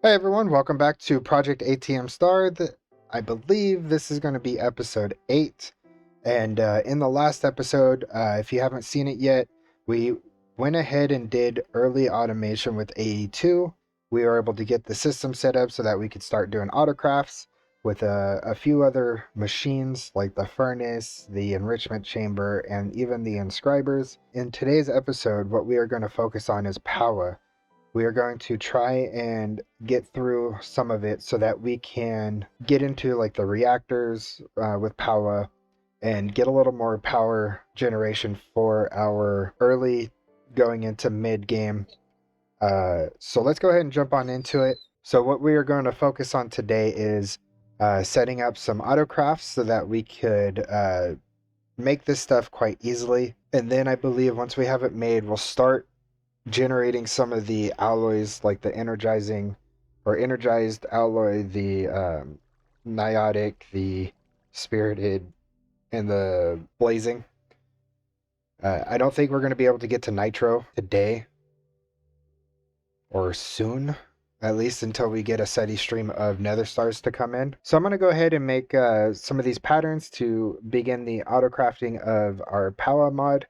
Hey everyone, welcome back to Project ATM Star. I believe this is going to be episode 8. And in the last episode, if you haven't seen it yet, we went ahead and did early automation with AE2. We were able to get the system set up so that we could start doing autocrafts with a few other machines like the furnace, the enrichment chamber, and even the inscribers. In today's episode, what we are going to focus on is Powah. We are going to try and get through some of it so that we can get into like the reactors with Powah and get a little more power generation for our early going into mid game. So let's go ahead and jump on into it. So what we are going to focus on today is setting up some autocrafts so that we could make this stuff quite easily. And then I believe once we have it made, we'll start generating some of the alloys like the energizing or energized alloy, the niotic, the spirited, and the blazing. I don't think we're going to be able to get to nitro today or soon, at least until we get a steady stream of nether stars to come in. So I'm going to go ahead and make some of these patterns to begin the auto crafting of our Powah mod,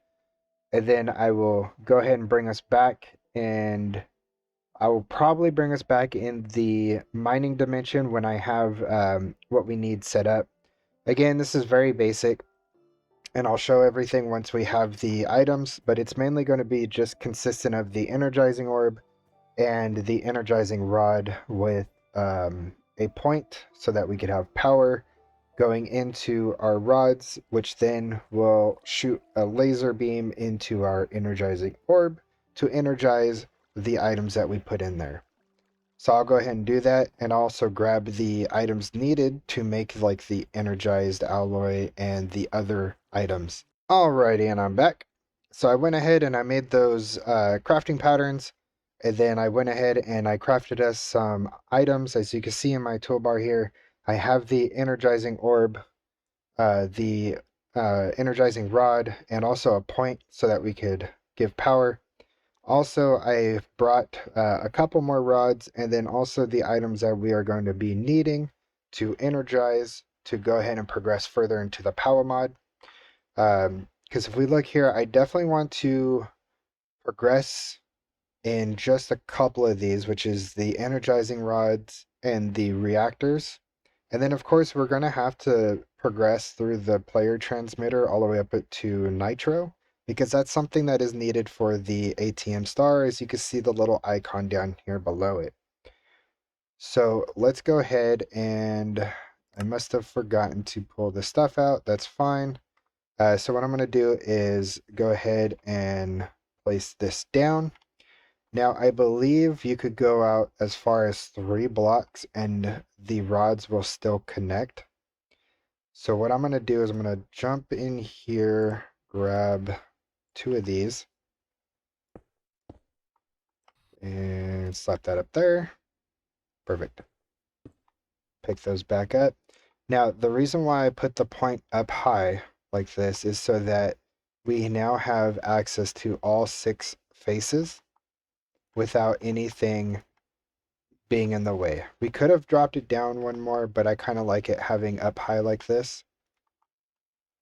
and then I will go ahead and bring us back, and I will probably bring us back in the mining dimension when I have what we need set up. Again, this is very basic, and I'll show everything once we have the items, but it's mainly going to be just consistent of the energizing orb and the energizing rod with a point so that we could have power going into our rods, which then will shoot a laser beam into our energizing orb to energize the items that we put in there. So I'll go ahead and do that, and also grab the items needed to make like the energized alloy and the other items. Alrighty, and I'm back. So I went ahead and I made those crafting patterns, and then I went ahead and I crafted us some items. As you can see in my toolbar here, I have the energizing orb, the energizing rod, and also a point so that we could give power. Also, I brought a couple more rods, and then also the items that we are going to be needing to energize to go ahead and progress further into the Powah mod. Because if we look here, I definitely want to progress in just a couple of these, which is the energizing rods and the reactors. And then, of course, we're going to have to progress through the player transmitter all the way up to Nitro, because that's something that is needed for the ATM Star, as you can see the little icon down here below it. So let's go ahead, and I must have forgotten to pull the stuff out. That's fine. So what I'm going to do is go ahead and place this down. Now, I believe you could go out as far as 3 blocks and the rods will still connect. So what I'm going to do is I'm going to jump in here, grab 2 of these, and slap that up there. Perfect. Pick those back up. Now, the reason why I put the point up high like this is so that we now have access to all 6 faces without anything being in the way. We could have dropped it down one more, but I kind of like it having up high like this.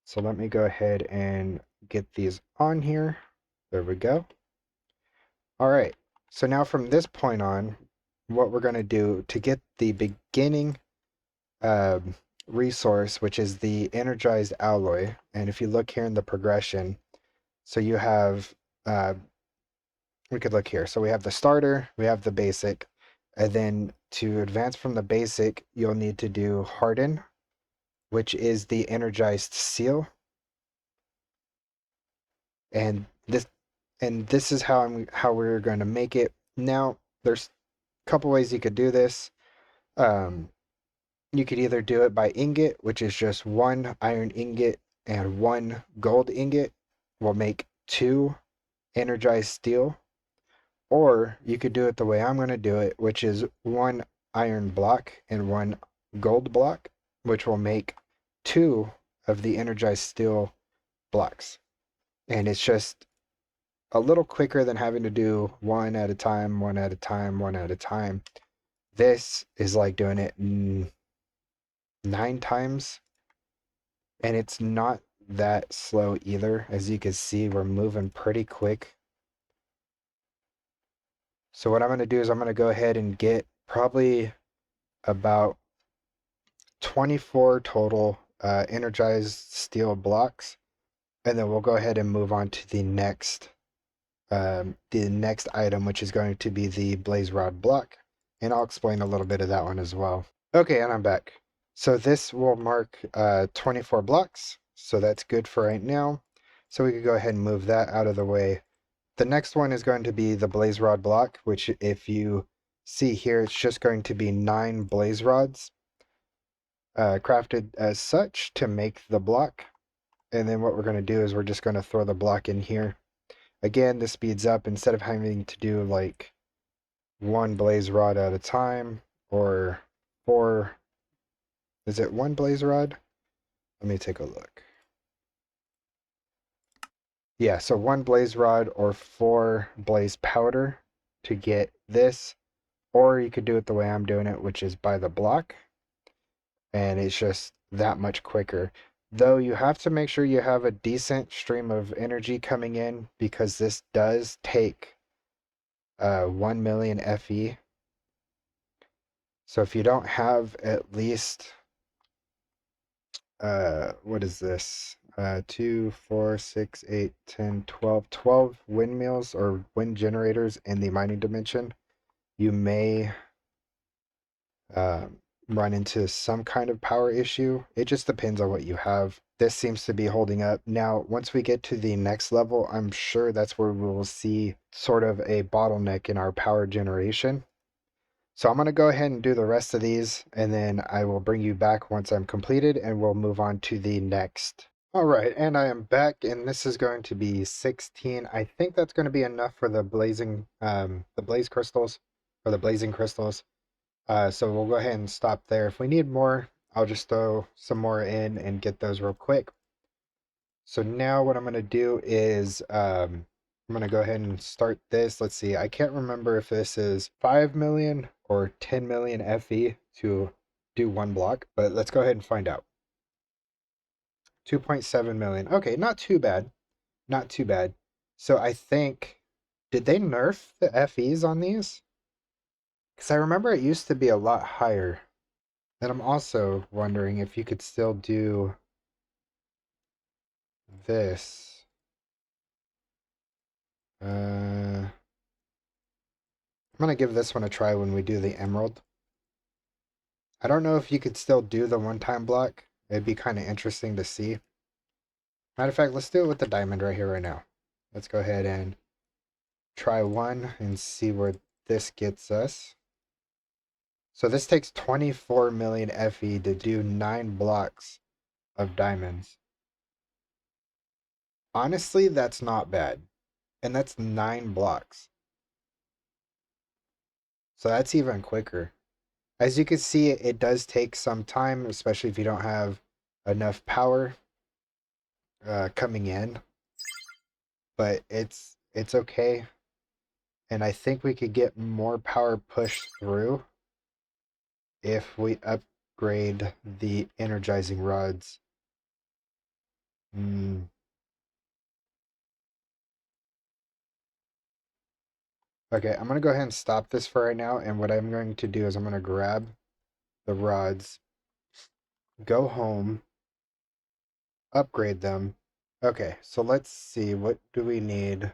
So let me go ahead and get these on here. There we go. All right. So now from this point on, what we're going to do to get the beginning resource, which is the energized alloy. And if you look here in the progression, so you have, we could look here. So we have the starter, we have the basic, and then to advance from the basic, you'll need to do harden, which is the energized seal. And this is how we're going to make it. Now, there's a couple ways you could do this. You could either do it by ingot, which is just 1 iron ingot and 1 gold ingot will make 2 energized steel. Or you could do it the way I'm going to do it, which is 1 iron block and 1 gold block, which will make 2 of the energized steel blocks. And it's just a little quicker than having to do 1 at a time, 1 at a time, 1 at a time. This is like doing it 9 times, and it's not that slow either. As you can see, we're moving pretty quick. So what I'm going to do is I'm going to go ahead and get probably about 24 total energized steel blocks, and then we'll go ahead and move on to the next item, which is going to be the blaze rod block, and I'll explain a little bit of that one as well. Okay, and I'm back. So this will mark 24 blocks, so that's good for right now. So we could go ahead and move that out of the way. The next one is going to be the blaze rod block, which if you see here, it's just going to be 9 blaze rods crafted as such to make the block. And then what we're going to do is we're just going to throw the block in here. Again, this speeds up instead of having to do like 1 blaze rod at a time or 4. Is it 1 blaze rod? Let me take a look. Yeah, so 1 blaze rod or 4 blaze powder to get this. Or you could do it the way I'm doing it, which is by the block. And it's just that much quicker. Though you have to make sure you have a decent stream of energy coming in because this does take 1 million FE. So if you don't have at least, what is this? 2, 4, 6, 8, 10, 12, 12 windmills or wind generators in the mining dimension, you may run into some kind of power issue. It just depends on what you have. This seems to be holding up. Now, once we get to the next level, I'm sure that's where we will see sort of a bottleneck in our power generation. So I'm going to go ahead and do the rest of these, and then I will bring you back once I'm completed, and we'll move on to the next. All right, and I am back, and this is going to be 16. I think that's going to be enough for the blaze crystals, or the blazing crystals. So we'll go ahead and stop there. If we need more, I'll just throw some more in and get those real quick. So now what I'm going to do is I'm going to go ahead and start this. Let's see. I can't remember if this is 5 million or 10 million FE to do 1 block, but let's go ahead and find out. 2.7 million. Okay, not too bad. Not too bad. So I think, did they nerf the FEs on these? Because I remember it used to be a lot higher. And I'm also wondering if you could still do this. I'm gonna give this one a try when we do the emerald. I don't know if you could still do the one-time block. It'd be kind of interesting to see. Matter of fact, let's do it with the diamond right here, right now. Let's go ahead and try one and see where this gets us. So this takes 24 million FE to do 9 blocks of diamonds. Honestly, that's not bad. And that's 9 blocks. So that's even quicker. As you can see, it does take some time, especially if you don't have enough power coming in. But it's okay. And I think we could get more power pushed through if we upgrade the energizing rods. Okay, I'm going to go ahead and stop this for right now. And what I'm going to do is I'm going to grab the rods, go home, upgrade them. Okay, so let's see. What do we need?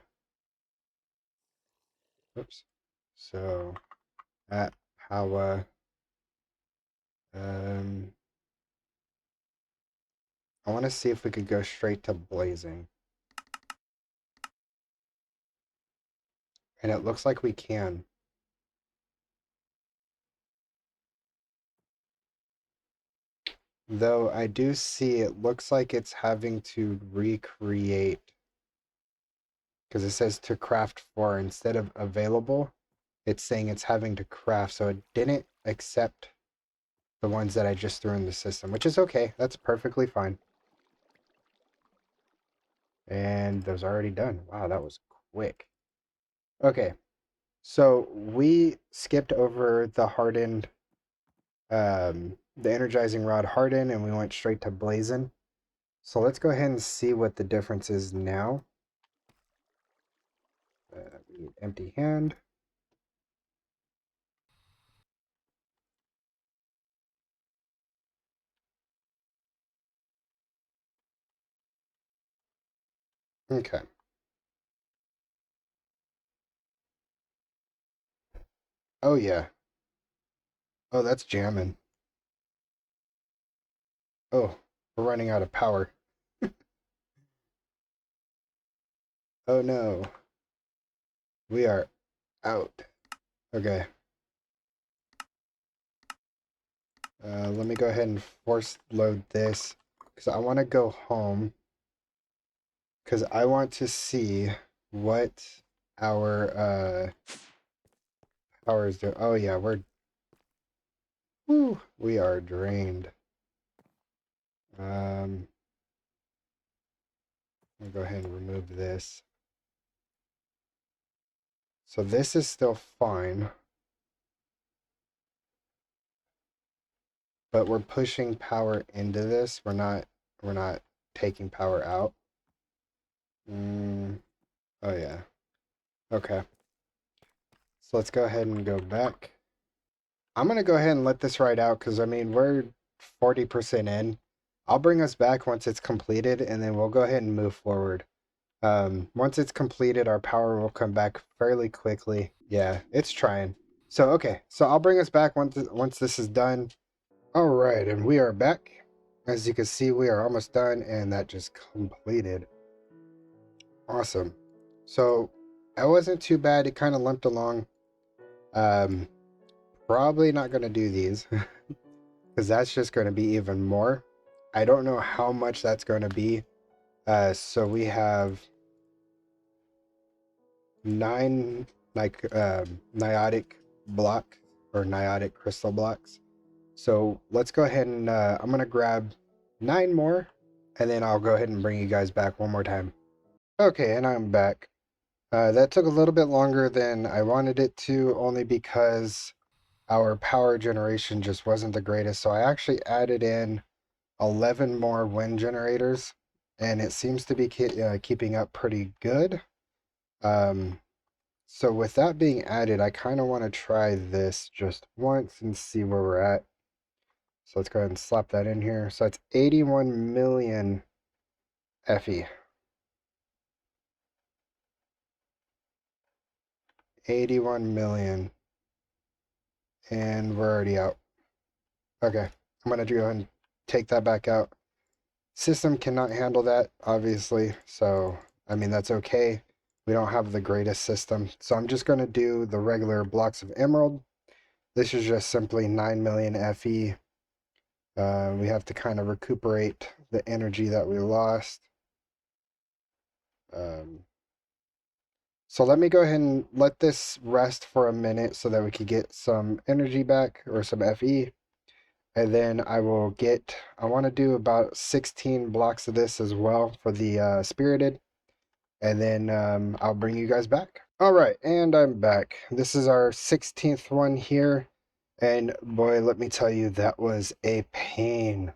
Oops. So at Powah, um, I want to see if we could go straight to blazing. And it looks like we can. Though I do see it looks like it's having to recreate, because it says to craft for instead of available, it's saying it's having to craft. So it didn't accept the ones that I just threw in the system, which is okay. That's perfectly fine. And those are already done. Wow, that was quick. Okay. So we skipped over the hardened, the energizing rod harden, and we went straight to blazing. So let's go ahead and see what the difference is now. We need empty hand. Okay. Oh yeah. Oh, that's jamming. Oh, we're running out of power. Oh no. We are out. Okay. Let me go ahead and force load this because I want to go home because I want to see what our power is doing. Oh yeah, we are drained. Let me go ahead and remove this. So this is still fine, but we're pushing power into this. We're not taking power out. Oh yeah. Okay. So let's go ahead and go back. I'm gonna go ahead and let this ride out because I mean we're 40% in. I'll bring us back once it's completed, and then we'll go ahead and move forward. Once it's completed, our power will come back fairly quickly. Yeah, it's trying. So okay, so I'll bring us back once this is done. All right, and we are back. As you can see, we are almost done, and that just completed. Awesome. So that wasn't too bad. It kind of limped along. Um, Probably not gonna do these. Because that's just going to be even more. I don't know how much that's going to be. So we have 9 like niotic block or niotic crystal blocks. So let's go ahead and I'm going to grab 9 more and then I'll go ahead and bring you guys back one more time. Okay, and I'm back. That took a little bit longer than I wanted it to, only because our power generation just wasn't the greatest. So I actually added in 11 more wind generators, and it seems to be keeping up pretty good. Um, so with that being added, I kind of want to try this just once and see where we're at. So let's go ahead and slap that in here. So it's 81 million FE. 81 million. And we're already out. Okay, I'm going to go ahead and take that back out. System cannot handle that, obviously. So, I mean, that's okay. We don't have the greatest system. So I'm just going to do the regular blocks of emerald. This is just simply 9 million FE. We have to kind of recuperate the energy that we lost. Um, so let me go ahead and let this rest for a minute so that we can get some energy back or some FE. And then I want to do about 16 blocks of this as well for the spirited. And then I'll bring you guys back. All right, and I'm back. This is our 16th one here. And boy, let me tell you, that was a pain.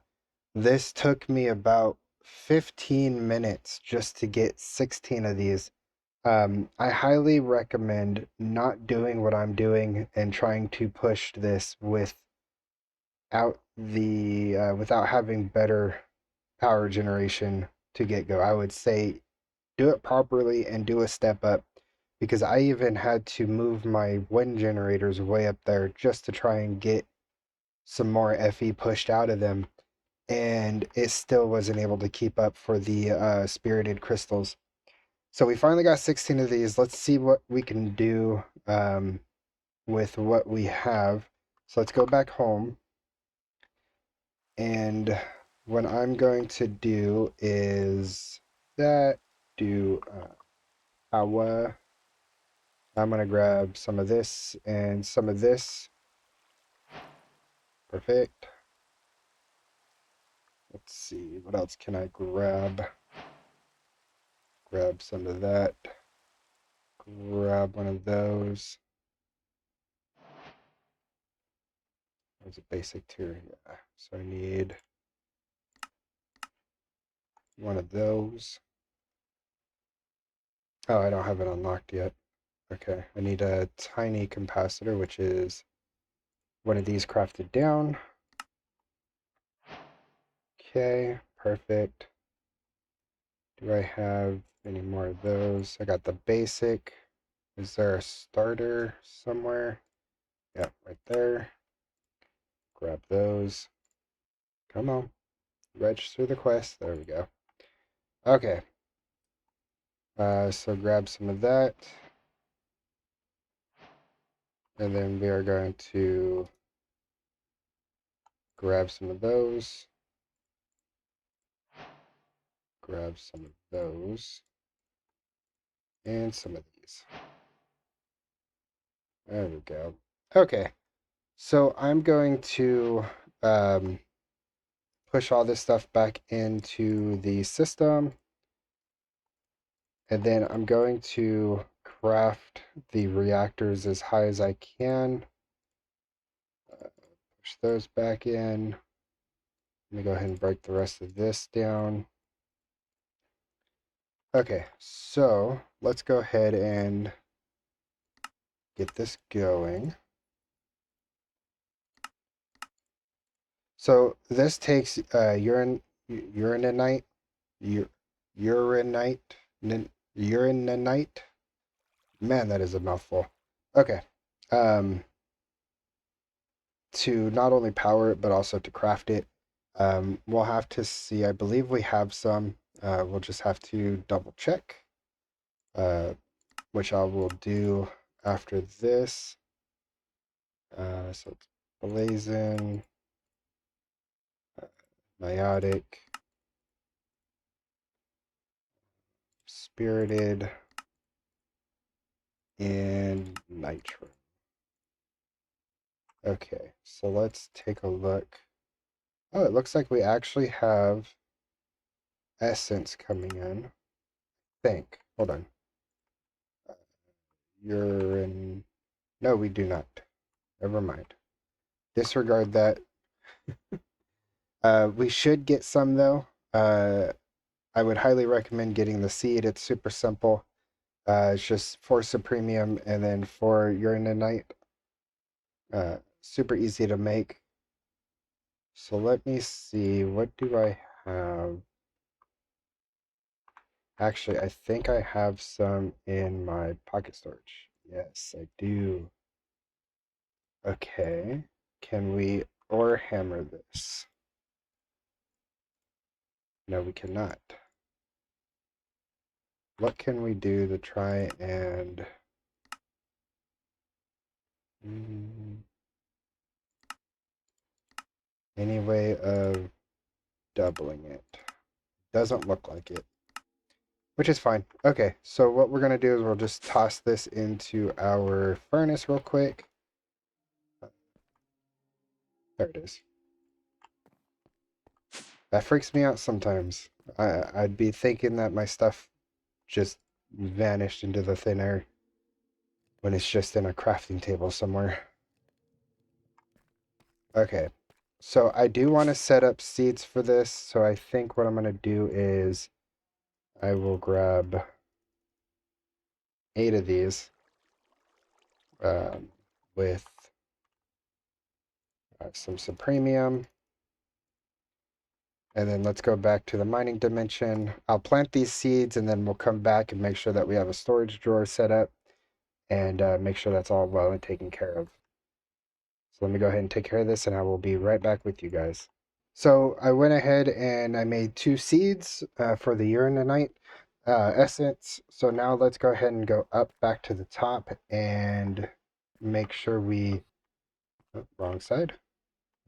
This took me about 15 minutes just to get 16 of these. I highly recommend not doing what I'm doing and trying to push this without having better power generation to get go. I would say do it properly and do a step up because I even had to move my wind generators way up there just to try and get some more FE pushed out of them, and it still wasn't able to keep up for the spirited crystals. So we finally got 16 of these. Let's see what we can do with what we have. So let's go back home, and what I'm going to do is do Powah. I'm going to grab some of this and some of this. Perfect. Let's see, what else can I grab? Grab some of that. Grab one of those. was a basic too. Yeah. So I need one of those. Oh, I don't have it unlocked yet. Okay, I need a tiny capacitor, which is one of these crafted down. Okay, perfect. Do I have any more of those? I got the basic. Is there a starter somewhere? Yeah, right there. Grab those. Come on. Register the quest. There we go. Okay. So grab some of that. And then we are going to grab some of those. Grab some of those. And some of these. There we go. Okay. So I'm going to push all this stuff back into the system. And then I'm going to craft the reactors as high as I can. Push those back in. Let me go ahead and break the rest of this down. Okay, so let's go ahead and get this going. So this takes uranite, uranite, uranite. Man, that is a mouthful. Okay. Um, to not only power it, but also to craft it. We'll have to see. I believe we have some. We'll just have to double check, which I will do after this. So it's blazing, meiotic, spirited, and nitro. Okay, so let's take a look. Oh, it looks like we actually have essence coming in. I think. Hold on. Urine. No, we do not. Never mind. Disregard that. We should get some though. I would highly recommend getting the seed. It's super simple. It's just 4 supremium and then 4 uranite. Super easy to make. So let me see. What do I have? Actually, I think I have some in my pocket storage. Yes, I do. Okay. Can we ore hammer this? No, we cannot. What can we do to try and... any way of doubling it? Doesn't look like it. Which is fine. Okay, so what we're going to do is we'll just toss this into our furnace real quick. There it is. That freaks me out sometimes. I'd be thinking that my stuff just vanished into the thin air when it's just in a crafting table somewhere. Okay, so I do want to set up seeds for this, so I think what I'm going to do is I will grab 8 of these with some supremium. And then let's go back to the mining dimension. I'll plant these seeds and then we'll come back and make sure that we have a storage drawer set up and make sure that's all well and taken care of. So let me go ahead and take care of this and I will be right back with you guys. So I went ahead and I made 2 seeds for the uranite essence. So now let's go ahead and go up back to the top and make sure we... oh, wrong side.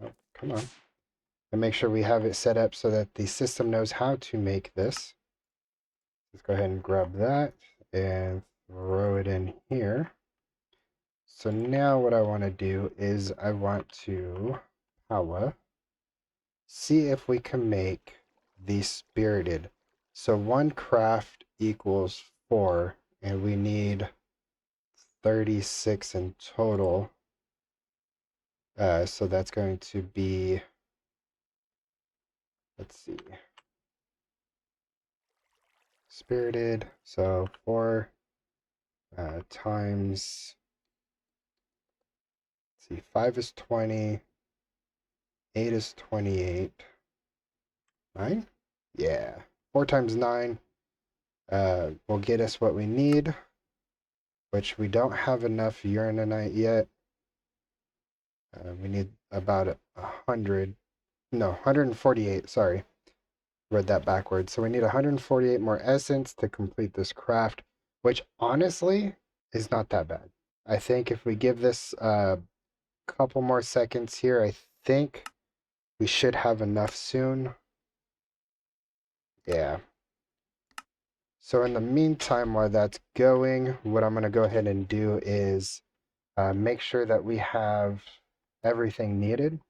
Oh, come on. And make sure we have it set up so that the system knows how to make this. Let's go ahead and grab that and throw it in here. So now what I want to do is I want to see if we can make the spirited. So 1 craft equals 4, and we need 36 in total. So that's going to be, let's see, spirited. So 4 times, let's see, 5 is 20, 8 is 28, 9? Yeah, 4 times 9 will get us what we need, which we don't have enough uraninite yet. We need about 100, no, 148, sorry. Read that backwards. So we need 148 more essence to complete this craft, which honestly is not that bad. I think if we give this a couple more seconds here, I think we should have enough soon. Yeah. So in the meantime, while that's going, what I'm going to go ahead and do is make sure that we have everything needed.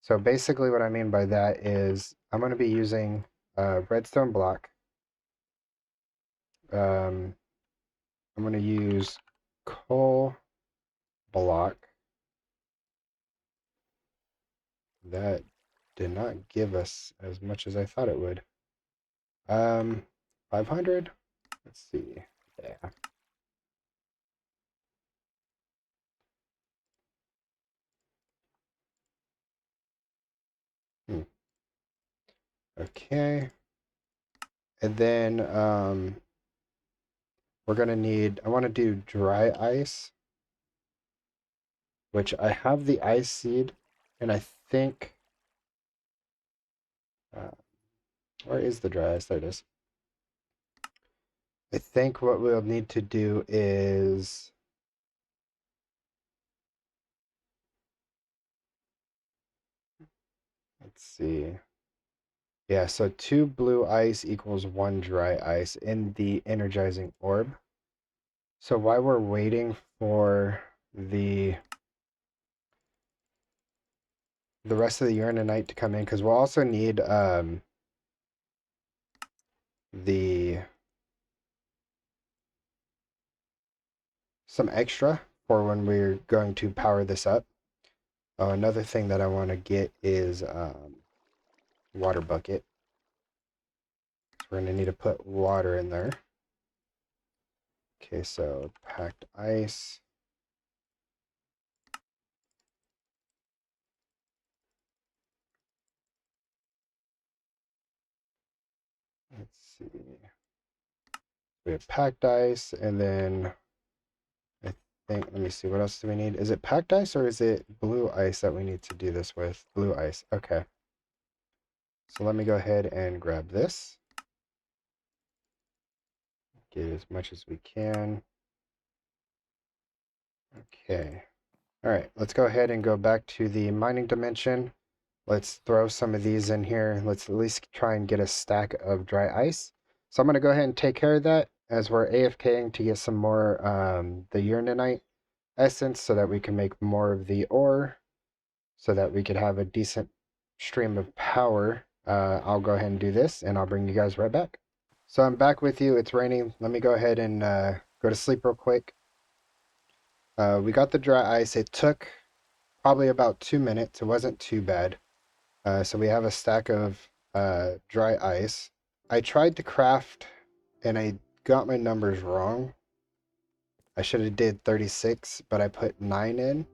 So basically what I mean by that is I'm going to be using redstone block. I'm going to use coal block. That did not give us as much as I thought it would. 500? Let's see. Yeah. Hmm. Okay. And then we're gonna need, I want to do dry ice, which I have the ice seed, and I think, uh, where is the dry ice? There it is. I think what we'll need to do is, let's see. Yeah, so 2 blue ice equals 1 dry ice in the energizing orb. So while we're waiting for the the rest of the uraninite to come in, because we'll also need the some extra for when we're going to power this up. Oh, another thing that I want to get is water bucket. So we're going to need to put water in there. Okay, so packed ice. Let's see. We have packed ice, and then I think, let me see, what else do we need? Is it packed ice or is it blue ice that we need to do this with? Blue ice, okay. So let me go ahead and grab this. Get as much as we can. Okay. All right, let's go ahead and go back to the mining dimension. Let's throw some of these in here. Let's at least try and get a stack of dry ice. So I'm going to go ahead and take care of that as we're AFKing to get some more the uraninite essence so that we can make more of the ore so that we could have a decent stream of power. I'll go ahead and do this and I'll bring you guys right back. So I'm back with you. It's raining. Let me go ahead and go to sleep real quick. We got the dry ice. It took probably about 2 minutes. It wasn't too bad. So we have a stack of dry ice. I tried to craft and I got my numbers wrong. I should have did 36, but I put 9 in.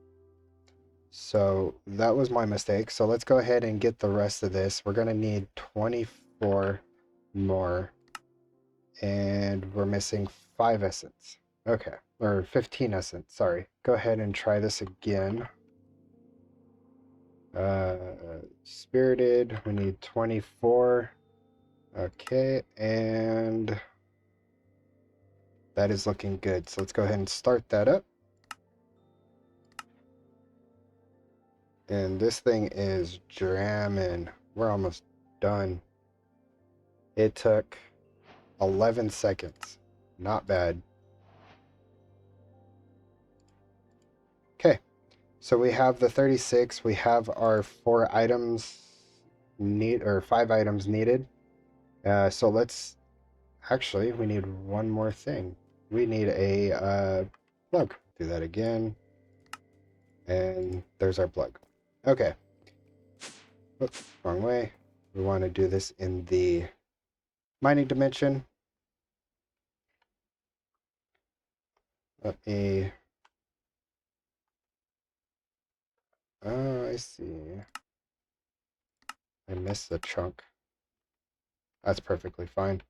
So that was my mistake. So let's go ahead and get the rest of this. We're going to need 24 more. And we're missing 5 essence. Okay, or 15 essence, sorry. Go ahead and try this again. Uh, Spirited, we need 24. Okay, and that is looking good. So let's go ahead and start that up. And this thing is jamming. We're almost done. It took 11 seconds. Not bad. Okay, so we have the 36. We have our 4 items need, or 5 items needed. So let's, actually, we need one more thing. We need a plug. Do that again. And there's our plug. Okay. Oops, wrong way. We want to do this in the mining dimension. Let me... Oh, I see. I missed the chunk. That's perfectly fine.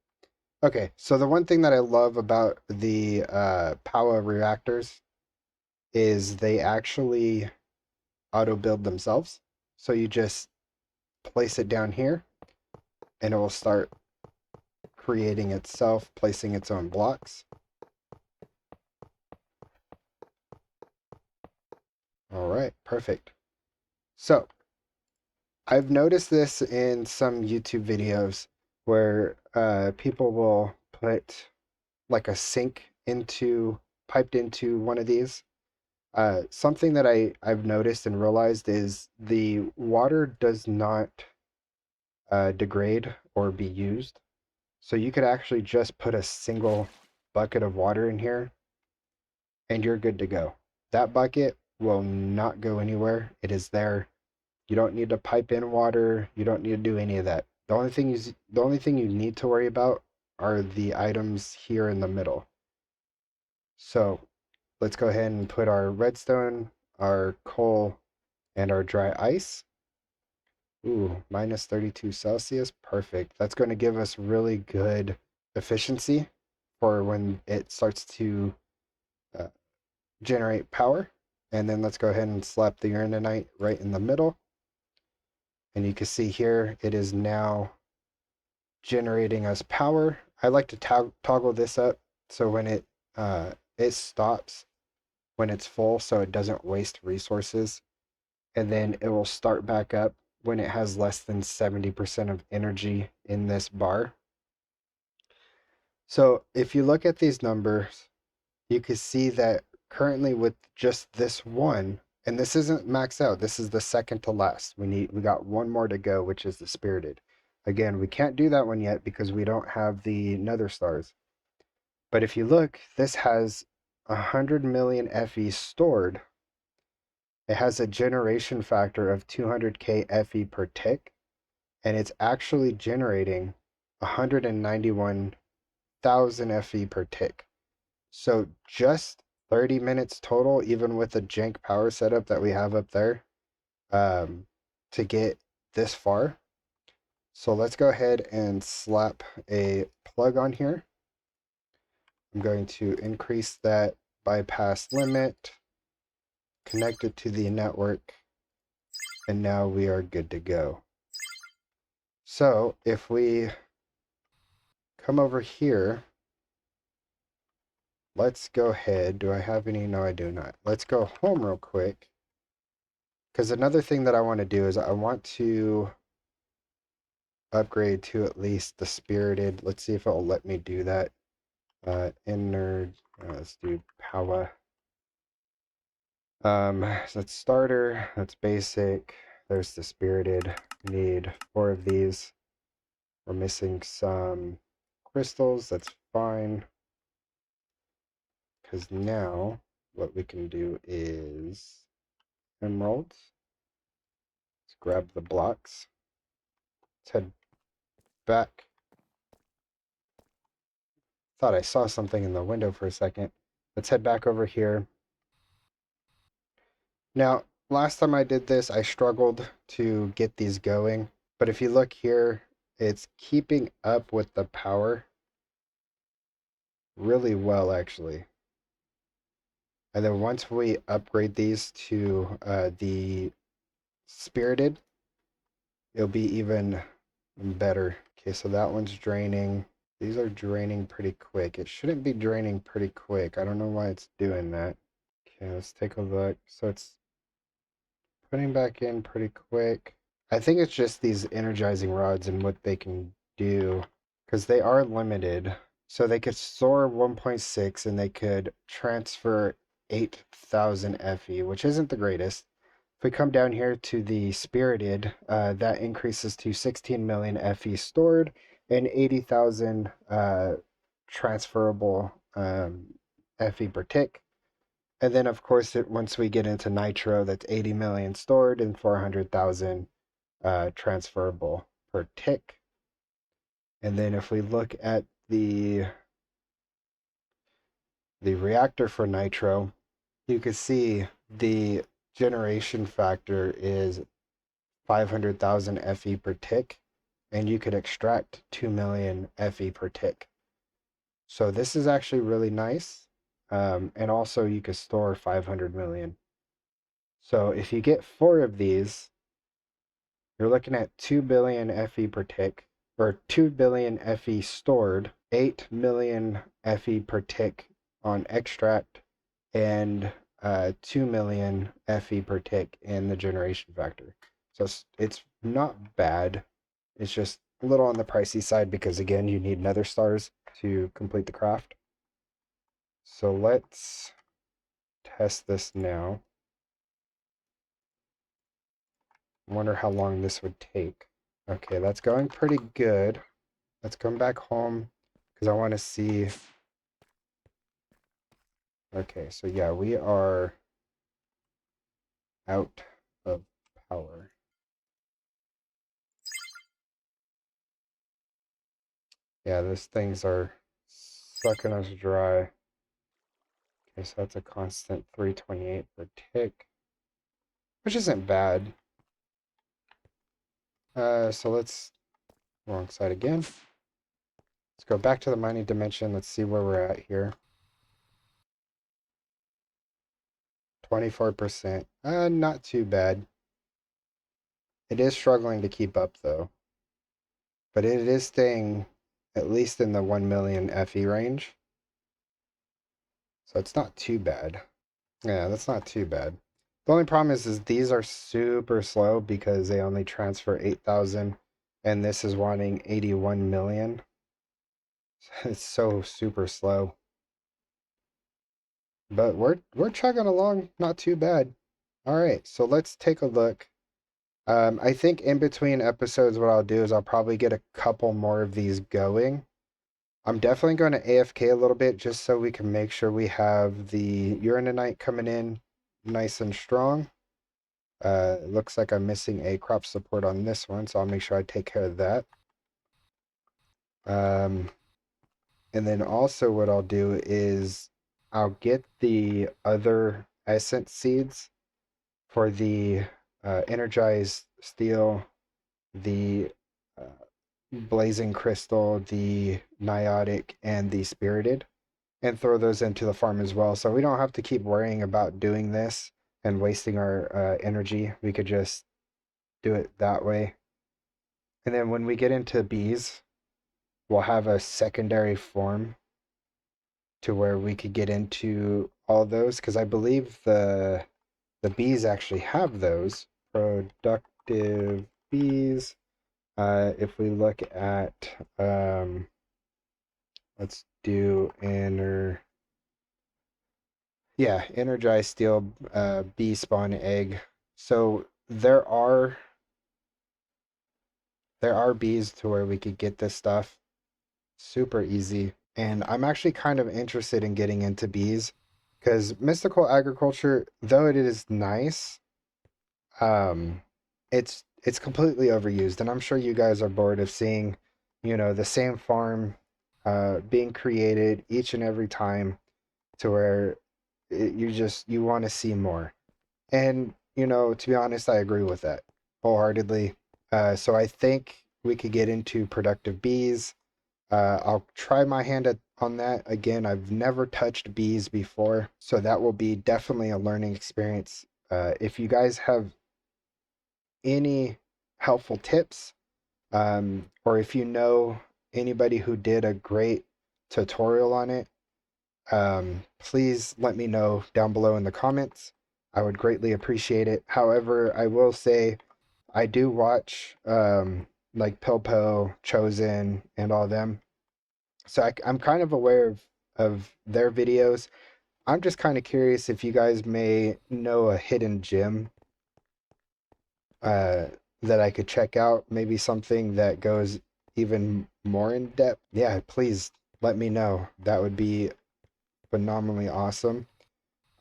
Okay, so the one thing that I love about the Powah reactors is they actually auto-build themselves. So you just place it down here, and it will start creating itself, placing its own blocks. All right, perfect. So I've noticed this in some YouTube videos where people will put like a sink piped into one of these. Something that I've noticed and realized is the water does not degrade or be used. So you could actually just put a single bucket of water in here and you're good to go. That bucket will not go anywhere. It is there. You don't need to pipe in water. You don't need to do any of that. The only thing you need to worry about are the items here in the middle. So let's go ahead and put our redstone, our coal, and our dry ice. Ooh, minus 32 Celsius. Perfect. That's going to give us really good efficiency for when it starts to uh, generate power. And then let's go ahead and slap the uranite right in the middle. And you can see here it is now generating us power. I like to toggle this up so when it stops when it's full so it doesn't waste resources. And then it will start back up when it has less than 70% of energy in this bar. So if you look at these numbers, you can see that currently with just this one, and this isn't maxed out, this is the second to last. We got one more to go, which is the spirited. Again, we can't do that one yet because we don't have the nether stars. But if you look, this has 100 million FE stored. It has a generation factor of 200k FE per tick, and it's actually generating 191,000 FE per tick. So just 30 minutes total, even with the jank power setup that we have up there, to get this far. So let's go ahead and slap a plug on here. I'm going to increase that bypass limit, connect it to the network, and now we are good to go. So if we come over here, let's go ahead. Do I have any? No, I do not. Let's go home real quick. Because another thing that I want to do is I want to upgrade to at least the spirited. Let's see if it will let me do that. Let's do Powah. So that's starter, that's basic. There's the spirited. Need 4 of these. We're missing some crystals. That's fine. Because now what we can do is emeralds. Let's grab the blocks. Let's head back. Thought I saw something in the window for a second. Let's head back over here. Now, last time I did this, I struggled to get these going. But if you look here, it's keeping up with the power really well, actually. And then once we upgrade these to the spirited, it'll be even better. Okay, so that one's draining. These are draining pretty quick. It shouldn't be draining pretty quick. I don't know why it's doing that. Okay, let's take a look. So it's putting back in pretty quick. I think it's just these energizing rods and what they can do, because they are limited. So they could store 1.6 and they could transfer 8,000 FE, which isn't the greatest. If we come down here to the spirited, that increases to 16 million FE stored and 80,000 transferable FE per tick. And then, of course, once we get into nitro, that's 80 million stored and 400,000 transferable per tick. And then if we look at the reactor for nitro, you can see the generation factor is 500,000 FE per tick, and you could extract 2 million FE per tick. So this is actually really nice. And also you could store 500 million. So if you get 4 of these, you're looking at 2 billion FE per tick, or 2 billion FE stored, 8 million FE per tick on extract, and 2 million FE per tick in the generation factor. So it's not bad. It's just a little on the pricey side because, again, you need nether stars to complete the craft. So let's test this now. I wonder how long this would take. Okay, that's going pretty good. Let's come back home because I want to see. Okay, so yeah, we are out of power. Yeah, those things are sucking us dry. Okay, so that's a constant 328 per tick, which isn't bad. So let's, wrong side again. Let's go back to the mining dimension. Let's see where we're at here. 24%. Not too bad. It is struggling to keep up though, but it is staying at least in the 1 million FE range. So it's not too bad. Yeah, that's not too bad. The only problem is these are super slow because they only transfer 8,000 and this is wanting 81 million. It's so super slow. But we're chugging along, not too bad. All right, so let's take a look. I think in between episodes, what I'll do is I'll probably get a couple more of these going. I'm definitely going to AFK a little bit just so we can make sure we have the Uraninite coming in nice and strong. It looks like I'm missing a crop support on this one, so I'll make sure I take care of that. And then also what I'll do is I'll get the other essence seeds for the energized steel, the blazing crystal, the niotic, and the spirited, and throw those into the farm as well. So we don't have to keep worrying about doing this and wasting our energy. We could just do it that way. And then when we get into bees, we'll have a secondary form to where we could get into all those, because I believe the bees actually have those productive bees. If we look at let's do energized steel bee spawn egg. So there are bees to where we could get this stuff super easy. And I'm actually kind of interested in getting into bees because mystical agriculture, though it is nice, um, it's completely overused. And I'm sure you guys are bored of seeing, the same farm being created each and every time to where you want to see more. And, to be honest, I agree with that wholeheartedly. So I think we could get into productive bees. I'll try my hand on that. Again, I've never touched bees before, so that will be definitely a learning experience. If you guys have any helpful tips, or if you know anybody who did a great tutorial on it, please let me know down below in the comments. I would greatly appreciate it. However, I will say I do watch like Pilpo, Chosen, and all them. So I'm kind of aware of their videos. I'm just kind of curious if you guys may know a hidden gem uh, that I could check out. Maybe something that goes even more in depth. Yeah, please let me know. That would be phenomenally awesome.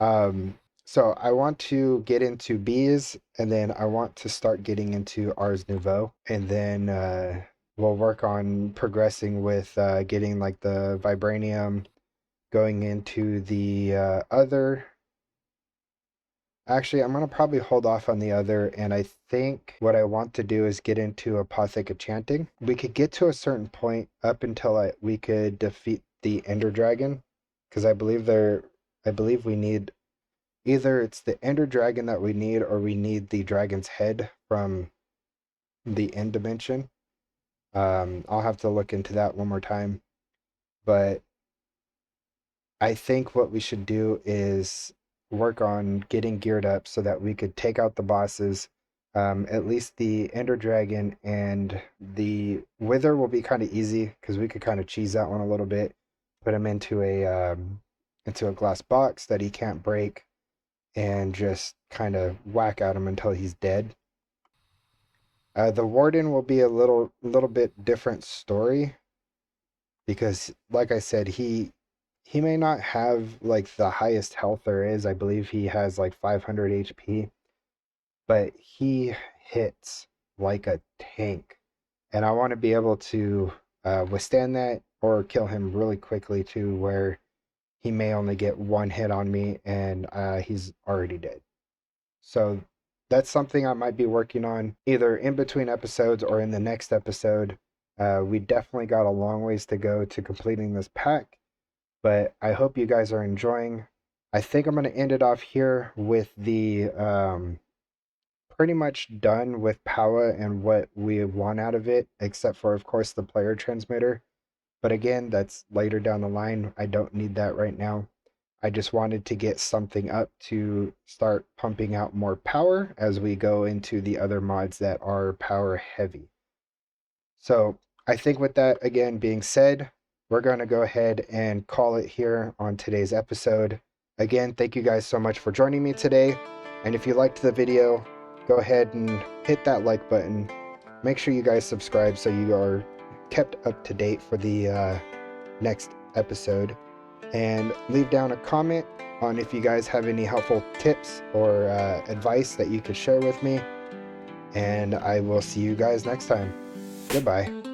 So I want to get into bees, and then I want to start getting into Ars Nouveau, and then we'll work on progressing with getting like the vibranium, going into the other. Actually, I'm gonna probably hold off on the other, and I think what I want to do is get into apothic enchanting. We could get to a certain point up until we could defeat the Ender Dragon, because I believe we need either it's the Ender Dragon that we need, or we need the dragon's head from the end dimension. I'll have to look into that one more time, but I think what we should do is work on getting geared up so that we could take out the bosses. At least the Ender Dragon and the Wither will be kind of easy because we could kind of cheese that one a little bit. Put him into a glass box that he can't break, and just kind of whack at him until he's dead. The Warden will be a little bit different story because, like I said, he may not have like the highest health there is. I believe he has like 500 HP, but he hits like a tank, and I want to be able to withstand that or kill him really quickly to where he may only get one hit on me and he's already dead. So that's something I might be working on either in between episodes or in the next episode. We definitely got a long ways to go to completing this pack, but I hope you guys are enjoying. I think I'm going to end it off here with the pretty much done with Powah and what we want out of it, except for, of course, the player transmitter. But again, that's later down the line. I don't need that right now. I just wanted to get something up to start pumping out more power as we go into the other mods that are power heavy. So I think with that again being said, we're going to go ahead and call it here on today's episode. Again, thank you guys so much for joining me today. And if you liked the video, go ahead and hit that like button. Make sure you guys subscribe so you are kept up to date for the next episode. And leave down a comment on if you guys have any helpful tips or advice that you could share with me. And I will see you guys next time. Goodbye.